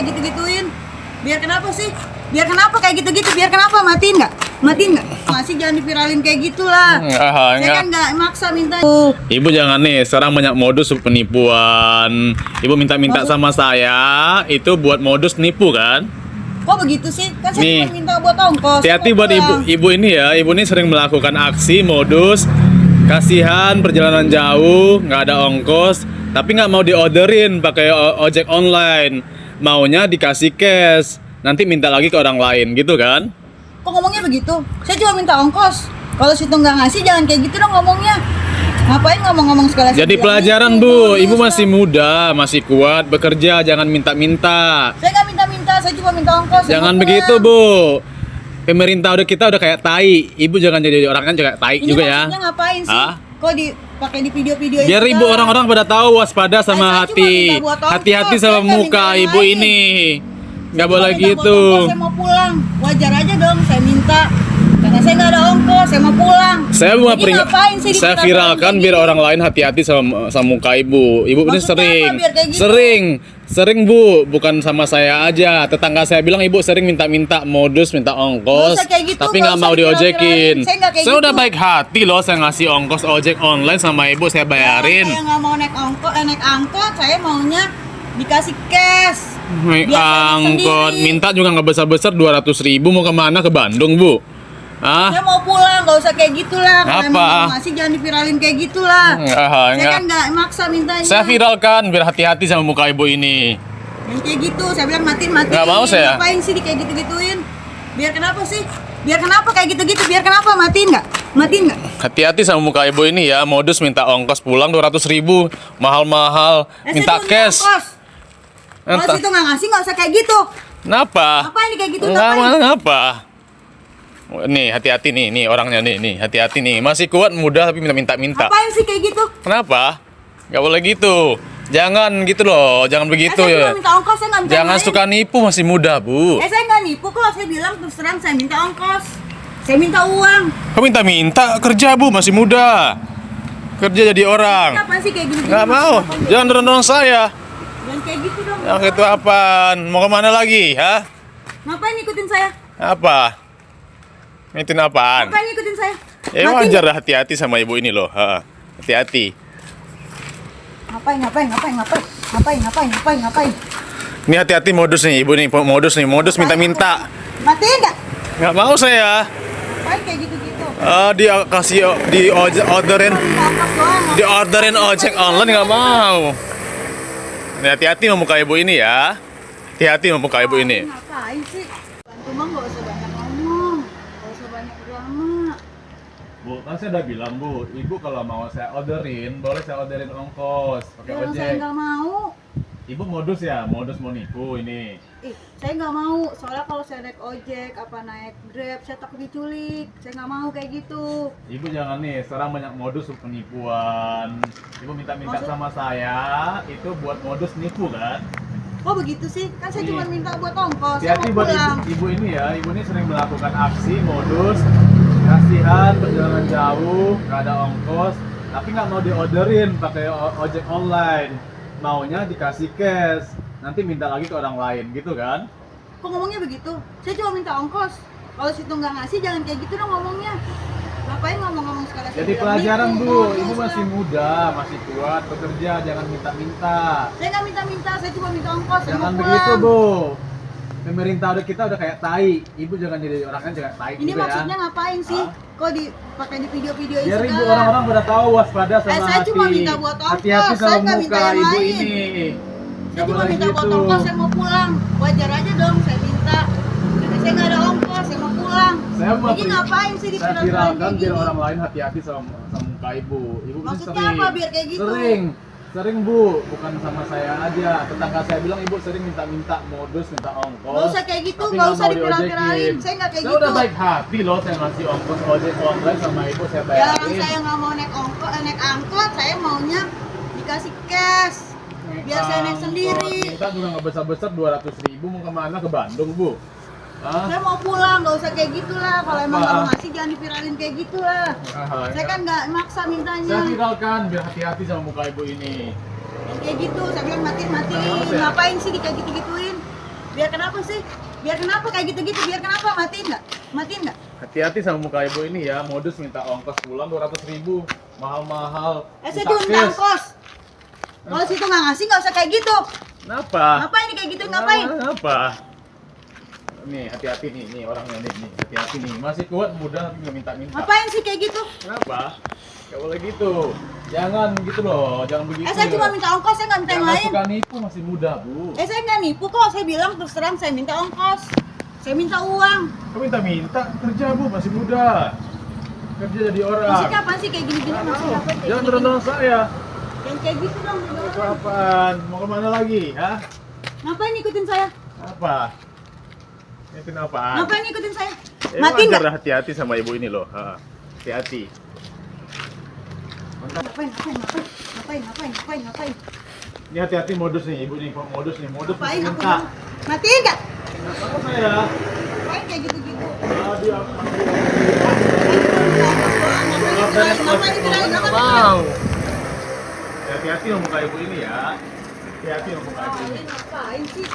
kayak gitu-gituin? Biar kenapa sih? Biar kenapa kayak gitu-gitu? Biar kenapa? Matiin nggak? Matiin nggak? Masih jangan diviralin kayak gitulah. Saya kan nggak maksa minta. Ibu jangan nih, sekarang banyak modus penipuan. Ibu minta-minta sama saya, itu buat modus nipu kan? Kok begitu sih? Kan saya Nih. cuma minta buat ongkos. Hati-hati Saya mau buat pulang. ibu ini ya. Ibu ini sering melakukan aksi modus. Kasihan perjalanan jauh, nggak ada ongkos, tapi nggak mau diorderin pakai ojek online. Maunya dikasih cash, nanti minta lagi ke orang lain gitu kan? Kok ngomongnya begitu? Saya cuma minta ongkos. Kalau situ nggak ngasih, jangan kayak gitu dong ngomongnya. Ngapain ngomong-ngomong segala Jadi sesuatu? pelajaran Bu, ibu masih muda, masih kuat bekerja, jangan minta-minta. Saya nggak minta-minta, saya cuma minta ongkos. Saya Jangan mau begitu pulang. Bu. Pemerintah kita udah kayak tai. Ibu jangan jadi orang kan juga tai Ini juga ya. maksudnya ngapain sih? Hah? Kok dipakai di video-video itu? Biar ibu orang-orang pada tahu waspada sama Saya cuma hati. minta buat ongkos, Hati-hati saya sama nggak muka minta yang ibu lain. ini. Nggak Cuma boleh minta buat gitu. ongkos, saya mau pulang. Wajar aja dong saya minta. Karena saya nggak ada ongkos, saya mau pulang. Saya mau Jadi ngapain sih saya diviralkan viralkan kayak biar gitu? orang lain hati-hati sama muka ibu. Ibu ini Maksudnya sering, apa biar kayak gitu? sering Bu, bukan sama saya aja. Tetangga saya bilang ibu sering minta-minta modus, minta ongkos, Nggak usah kayak gitu, tapi nggak nggak usah mau diojekin. diviral-viralin. Saya nggak kayak Saya udah gitu. baik hati loh, saya ngasih ongkos ojek online sama ibu, saya bayarin. Saya nggak mau naik angkot, saya maunya dikasih cash. Naik Biar saya naik angkot, sendiri. minta juga nggak besar-besar 200.000. Mau kemana? Ke Bandung Bu? Ah? Saya mau pulang, nggak usah kayak gitulah. Kalau emang Apa? mau ngasih jangan diviralin kayak gitulah. Saya Enggak. kan nggak maksa mintanya. Saya viralkan biar hati-hati sama muka ibu ini. Yang kayak gitu, saya bilang matiin. Nggak mau saya. Ngapain sih di kayak gitu-gituin? Biar kenapa sih? Biar kenapa kayak gitu-gitu? Biar kenapa? Matiin nggak? Matiin nggak? Hati-hati sama muka ibu ini ya. Modus minta ongkos pulang 200.000. Mahal-mahal. Minta Saya cuma cash. ongkos. Kalau Entah. situ nggak ngasih, nggak usah kayak gitu. Kenapa? Ngapain nih kayak gitu? Nggak, Ngapain? kenapa? Nih, hati-hati nih orangnya nih, hati-hati nih. Masih kuat, muda tapi minta-minta. Ngapain sih kayak gitu? Kenapa? Nggak boleh gitu. Jangan gitu loh, jangan begitu Saya ya. cuma minta ongkos, saya nggak minta Jangan yang lain. suka nipu, masih muda Bu. Saya nggak nipu kok, saya bilang terus terang saya minta ongkos. Saya minta uang. Kamu minta kerja Bu, masih muda. Kerja jadi orang. Kenapa sih kayak gini? Nggak mau, jangan dorong saya. Jangan kayak gitu dong. Yang itu apaan? Mau kemana lagi, ha? Ngapain ikutin saya? Apa? Mitin apaan? Ngapain ikutin saya? Ya Matiin. wajar lah, hati-hati sama ibu ini loh. Ha. Hati-hati. Ngapain? Ini hati-hati modus nih, ibu nih, modus minta-minta. Matiin nggak? Nggak mau saya. Ngapain kayak gitu-gitu? Dia kasih orderin Ongkos doang. ojek online nggak mau. Ini hati-hati sama muka ibu ini ya. Hati-hati sama muka ibu ini. Ngapain sih? Bantu mah nggak usah banyak ngomong. Nggak usah banyak drama. Bu, kan saya udah bilang Bu, ibu kalau mau saya orderin, boleh saya orderin ongkos pakai Kalau saya ojek. nggak mau. Ibu modus ya, modus mau nipu ini. Saya nggak mau. Soalnya kalau saya naik ojek, apa naik grab, saya takut diculik. Saya nggak mau kayak gitu. Ibu jangan nih, sekarang banyak modus penipuan. Ibu minta-minta Maksud- sama saya, itu buat modus nipu kan? Kok begitu sih? Kan saya Iya. cuma minta buat ongkos. Saya Hati-hati mau buat pulang. ibu ini ya, ibu ini sering melakukan aksi modus. Kasihan perjalanan jauh, nggak ada ongkos, tapi nggak mau diorderin pakai ojek online. Maunya dikasih cash, nanti minta lagi ke orang lain gitu kan? Kok ngomongnya begitu? Saya cuma minta ongkos. Kalau situ nggak ngasih, jangan kayak gitu dong ngomongnya. Ngapain ngomong-ngomong segala sesuatu? Jadi Bilang pelajaran nipu, Bu, modus ibu masih lah. muda, masih kuat bekerja, jangan minta-minta. Saya nggak minta-minta, saya cuma minta ongkos. Saya Jangan mau begitu pulang. Bu. Pemerintah kita udah kayak tai. Ibu jangan jadi orang kan juga tai Ini juga maksudnya ya. ngapain sih? Hah? Kok dipakai di video-video Biar segala? ibu orang-orang pada tahu waspada sama saya hati. cuma minta buat ongkos, Hati-hati saya sama nggak minta muka yang ibu lain. ini. Saya Nggak cuma boleh minta buat gitu. ongkos, saya mau pulang. Wajar aja dong, saya minta. Karena saya nggak ada ongkos, saya mau pulang. Saya mau Jadi ngapain sih saya diviralkan viralkan kayak biar gini? orang lain hati-hati sama muka ibu. Ibu ini Maksudnya sering. apa biar kayak gitu? Sering Bu, bukan sama saya aja. Tetangga saya bilang ibu sering minta-minta modus, minta ongkos. Nggak usah kayak gitu, tapi nggak usah mau diviral-viralin. diojekin. Saya nggak kayak Saya gitu. udah baik hati loh, saya ngasih ongkos ojek online sama ibu saya Ya bayarin. orang saya nggak mau naik angkot, saya maunya dikasih cash. Biar saya naik sendiri. Minta juga nggak besar-besar 200.000. Mau kemana? Ke Bandung Bu? Hah? Saya mau pulang, nggak usah kayak gitulah. Kalau emang Apa? nggak mau ngasih, jangan diviralin kayak gitulah. Saya kan nggak maksa mintanya. Saya viralkan biar hati-hati sama muka ibu ini. Yang kayak gitu, saya bilang matiin. Nggak mau saya. Ngapain sih di kayak gitu-gituin? Biar kenapa sih? Biar kenapa kayak gitu-gitu? Biar kenapa? Matiin nggak? Matiin nggak? Hati-hati sama muka ibu ini ya, modus minta ongkos pulang 200.000, mahal-mahal. Saya cuma minta ongkos. Kalau situ nggak ngasih, nggak usah kayak gitu. Kenapa? Ngapain nih kayak gitu? Ngapain? Kenapa? Nih, hati-hati nih orangnya nih, hati-hati nih. Masih kuat muda tapi nggak minta-minta. Ngapain sih kayak gitu? Kenapa? Gak boleh gitu. Jangan gitu loh, jangan begitu. Saya cuma minta ongkos, saya nggak minta yang Jangan lain. suka nipu, masih muda, Bu. Saya nggak nipu kok. Saya bilang terus terang saya minta ongkos. Saya minta uang. Kau minta-minta kerja, Bu, masih muda. Kerja jadi orang. Masih kapan sih kayak gini-gini? Masih kapan? Kayak Jangan gini-gini? renang saya. Yang kayak gitu dong. Kapan? Mau kemana lagi, ha? Ngapain ikutin saya? Apa? Itu apaan? Ngapain ikutin saya? Emang Matiin nggak? ajar hati-hati sama ibu ini loh. Ha. Hati-hati. Ngapain? Ini hati-hati modus nih, ibu nih, modus Ngapain? minta. Matiin nggak? Apa saya? Ngapain kayak gitu-gitu? Tadi apa? Ngapain diterain? Wow. Hati-hati sama muka ibu ini ya. Hati-hati sama muka ibu ini. Ngapain sih?